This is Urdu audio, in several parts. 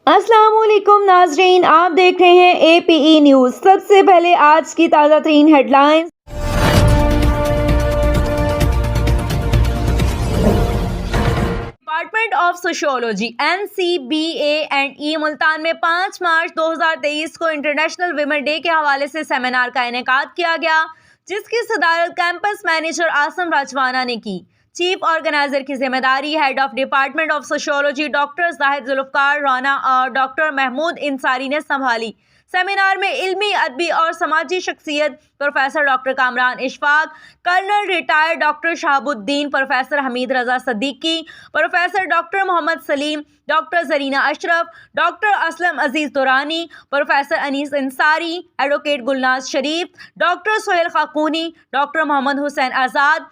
السلام علیکم ناظرین، آپ دیکھ رہے ہیں اے پی ای نیوز۔ سب سے پہلے آج کی تازہ ترین headlines. Department of sociology NCBA&E Multan میں 5 مارچ 2023 کو انٹرنیشنل ویمن ڈے کے حوالے سے سیمینار کا انعقاد کیا گیا، جس کی صدارت کیمپس مینیجر عاصم راجوانہ نے کی۔ چیف آرگنائزر کی ذمہ داری head of department of sociology doctor Zahid Zulfiqar Rana اور ڈاکٹر محمود انصاری نے سنبھالی۔ سیمینار میں علمی، ادبی اور سماجی شخصیت professor doctor Kamran Ashfaq, colonel retired doctor Shahab Uddin, professor Hameed Raza Siddiqui, professor doctor Muhammad Saleem, doctor Zarina Ashraf, doctor Aslam Aziz Durrani, professor Anees Ansari, advocate Gulnaz Sharif, doctor Sohail Khaqooni, doctor Muhammad Hussain Azad,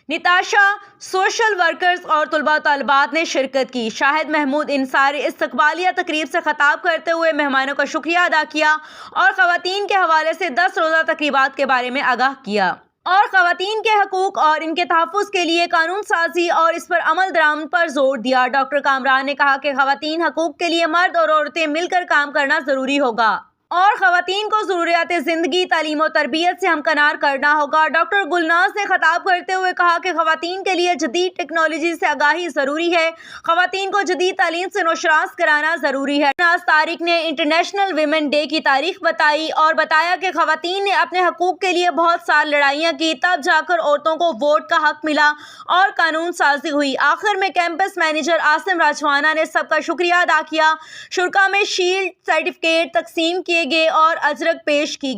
Natasha, social workers اور طلباء طالبات نے شرکت کی۔ شاہد محمود انصاری استقبالیہ تقریب سے خطاب کرتے ہوئے مہمانوں کا شکریہ ادا کیا اور خواتین کے حوالے سے 10 روزہ تقریبات کے بارے میں آگاہ کیا اور خواتین کے حقوق اور ان کے تحفظ کے لیے قانون سازی اور اس پر عمل درآمد پر زور دیا۔ ڈاکٹر کامران نے کہا کہ خواتین حقوق کے لیے مرد اور عورتیں مل کر کام کرنا ضروری ہوگا اور خواتین کو ضروریات زندگی، تعلیم و تربیت سے ہمکنار کرنا ہوگا۔ ڈاکٹر گلناز نے خطاب کرتے ہوئے کہا کہ خواتین کے لیے جدید ٹیکنالوجی سے آگاہی ضروری ہے، خواتین کو جدید تعلیم سے نوشراست کرانا ضروری ہے۔ ناز طارق نے انٹرنیشنل ویمن ڈے کی تاریخ بتائی اور بتایا کہ خواتین نے اپنے حقوق کے لیے بہت سال لڑائیاں کی، تب جا کر عورتوں کو ووٹ کا حق ملا اور قانون سازی ہوئی۔ آخر میں کیمپس مینیجر عاصم راجوانہ نے سب کا شکریہ ادا کیا۔ شرکاء میں شیلڈ، سرٹیفکیٹ تقسیم کیے گئے اور اجرک پیش کی۔